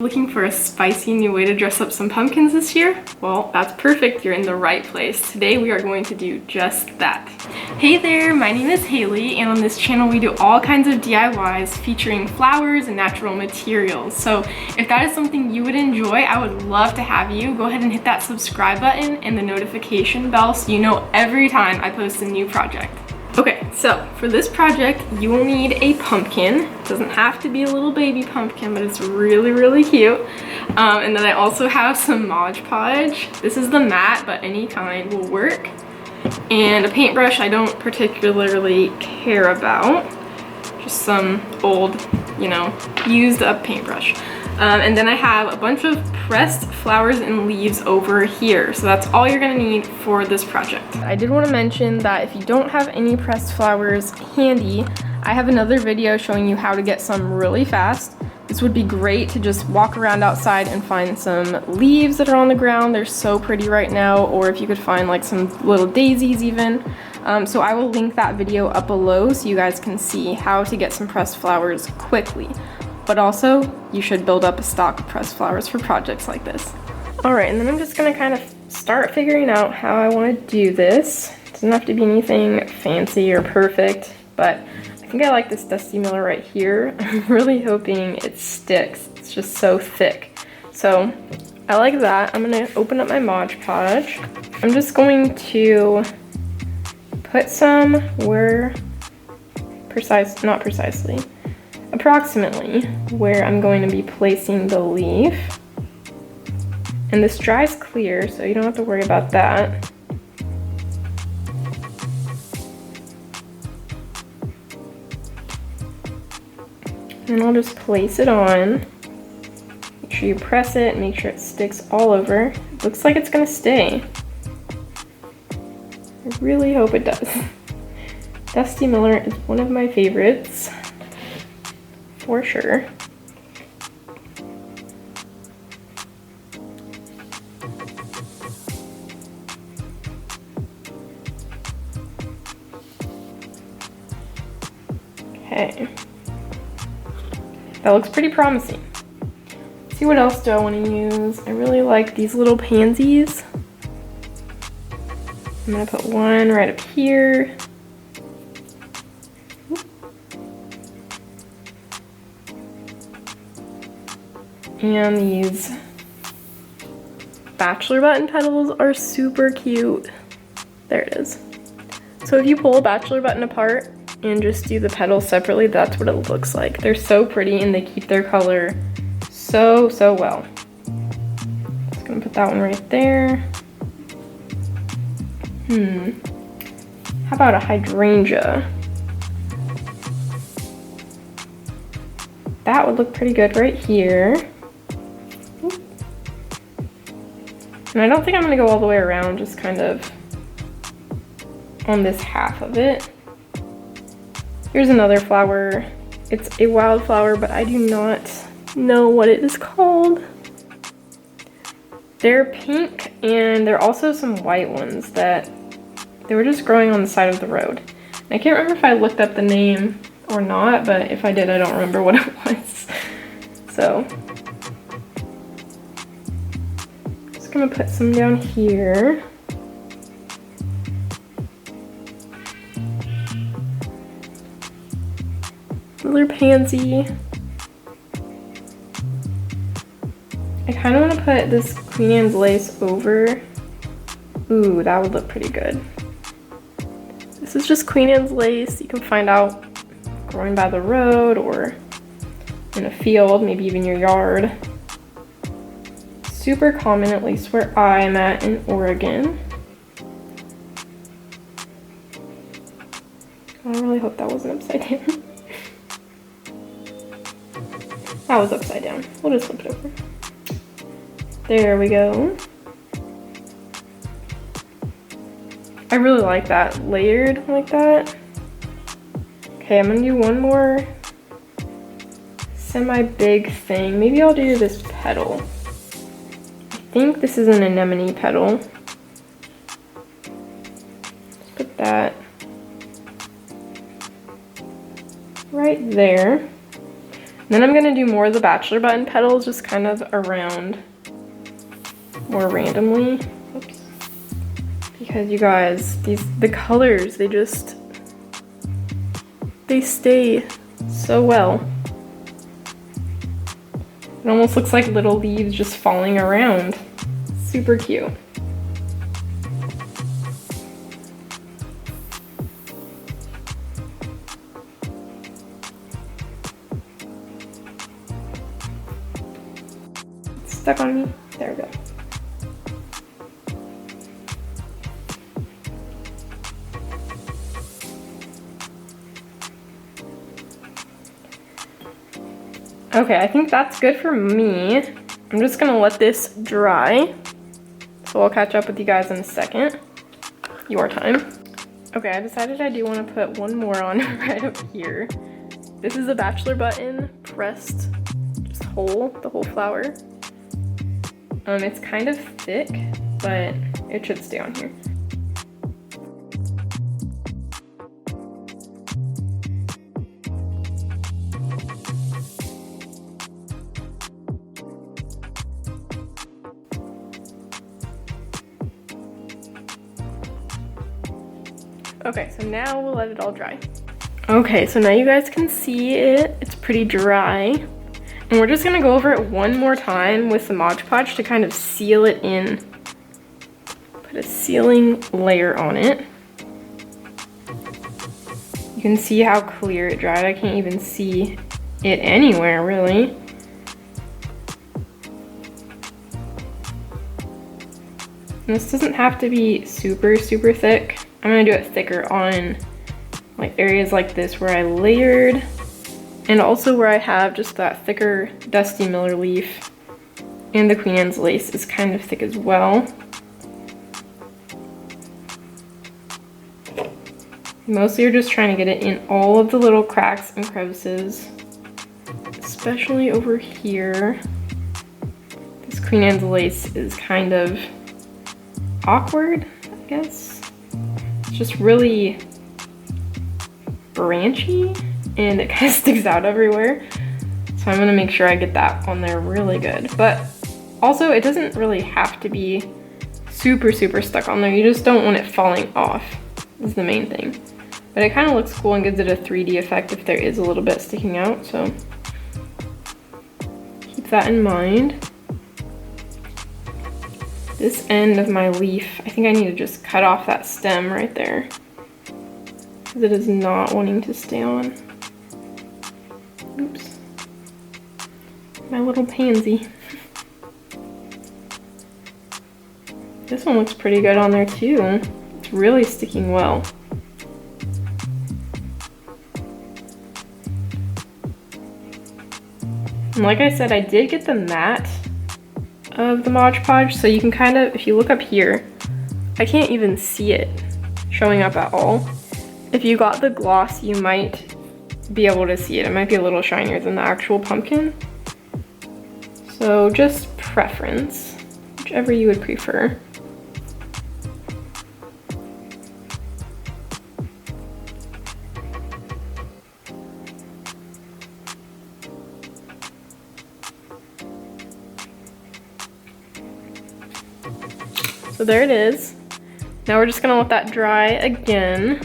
Looking for a spicy new way to dress up some pumpkins this year? Well, that's perfect. You're in the right place. Today we are going to do just that. Hey there, my name is Haley, and on this channel we do all kinds of DIYs featuring flowers and natural materials. So if that is something you would enjoy, I would love to have you. Go ahead and hit that subscribe button and the notification bell so you know every time I post a new project. Okay, so for this project, you will need a pumpkin. It doesn't have to be a little baby pumpkin, but it's really, really cute. And then I also have some Mod Podge. This is the matte, but any kind will work. And a paintbrush I don't particularly care about. Just some old, used up paintbrush. And then I have a bunch of pressed flowers and leaves over here. So that's all you're gonna need for this project. I did want to mention that if you don't have any pressed flowers handy, I have another video showing you how to get some really fast. This would be great to just walk around outside and find some leaves that are on the ground. They're so pretty right now, or if you could find like some little daisies even. So I will link that video up below so you guys can see how to get some pressed flowers quickly. But also, you should build up a stock of pressed flowers for projects like this. All right, and then I'm just gonna kind of start figuring out how I wanna do this. It doesn't have to be anything fancy or perfect, but I think I like this Dusty Miller right here. I'm really hoping it sticks. It's just so thick. So I like that. I'm gonna open up my Mod Podge. I'm just going to put some approximately where I'm going to be placing the leaf. And this dries clear, so you don't have to worry about that. And I'll just place it on. Make sure you press it, make sure it sticks all over. It looks like it's gonna stay. I really hope it does. Dusty Miller is one of my favorites. For sure. Okay. That looks pretty promising. Let's see, what else do I want to use? I really like these little pansies. I'm gonna put one right up here. And these bachelor button petals are super cute. There it is. So if you pull a bachelor button apart and just do the petals separately, that's what it looks like. They're so pretty and they keep their color so well. Just gonna put that one right there. How about a hydrangea? That would look pretty good right here. And I don't think I'm gonna go all the way around, just kind of on this half of it. Here's another flower. It's a wildflower, but I do not know what it is called. They're pink, and there are also some white ones that they were just growing on the side of the road. And I can't remember if I looked up the name or not, but if I did, I don't remember what it was. So just gonna put some down here. Another pansy. I kind of want to put this Queen Anne's lace over. Ooh, that would look pretty good. This is just Queen Anne's lace. You can find out growing by the road or in a field, maybe even your yard. Super common, at least where I'm at in Oregon. I really hope that wasn't upside down. That was upside down. We'll just flip it over. There we go. I really like that, layered like that. Okay, I'm gonna do one more semi-big thing. Maybe I'll do this petal. I think this is an anemone petal. Let's put that right there. Then I'm gonna do more of the Bachelor button petals, just kind of around more randomly. Oops. Because you guys, the colors, they stay so well. It almost looks like little leaves just falling around. Super cute. It's stuck on me. There we go. Okay, I think that's good for me. I'm just gonna let this dry. So I'll catch up with you guys in a second. Your time. Okay, I decided I do want to put one more on right up here. This is a Bachelor button pressed just whole, the whole flower. It's kind of thick, but it should stay on here. Okay, so now we'll let it all dry. Okay, so now you guys can see it. It's pretty dry. And we're just gonna go over it one more time with the Mod Podge to kind of seal it in. Put a sealing layer on it. You can see how clear it dried. I can't even see it anywhere, really. And this doesn't have to be super, super thick. I'm gonna do it thicker on like areas like this where I layered, and also where I have just that thicker Dusty Miller leaf, and the Queen Anne's lace is kind of thick as well. Mostly you're just trying to get it in all of the little cracks and crevices, especially over here. This Queen Anne's lace is kind of awkward, I guess. It's just really branchy and it kind of sticks out everywhere. So I'm gonna make sure I get that on there really good. But also it doesn't really have to be super, super stuck on there. You just don't want it falling off is the main thing. But it kind of looks cool and gives it a 3D effect if there is a little bit sticking out, so keep that in mind. This end of my leaf, I think I need to just cut off that stem right there because it is not wanting to stay on. Oops. My little pansy. This one looks pretty good on there too. It's really sticking well. And like I said, I did get the matte of the Mod Podge, so you can kind of, if you look up here, I can't even see it showing up at all. If you got the gloss, you might be able to see it. It might be a little shinier than the actual pumpkin. So just preference, whichever you would prefer. So there it is. Now we're just gonna let that dry again,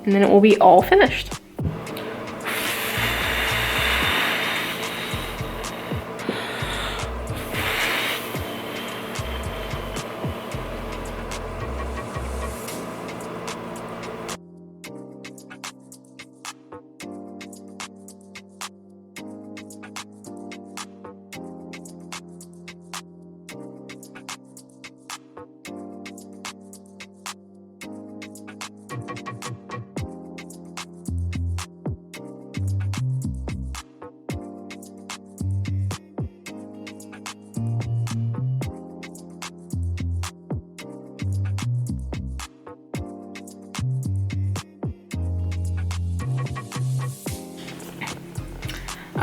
and then it will be all finished.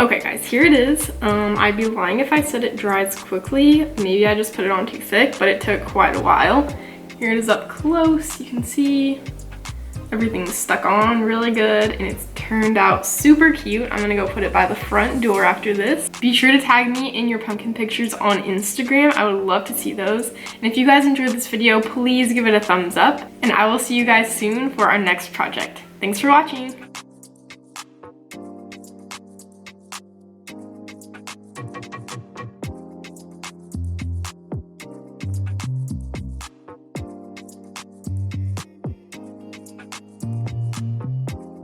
Okay guys, here it is. I'd be lying if I said it dries quickly. Maybe I just put it on too thick, but it took quite a while. Here it is up close. You can see Everything's stuck on really good and it's turned out super cute. I'm gonna go put it by the front door after this. Be sure to tag me in your pumpkin pictures on Instagram. I would love to see those. And if you guys enjoyed this video, please give it a thumbs up. And I will see you guys soon for our next project. Thanks for watching.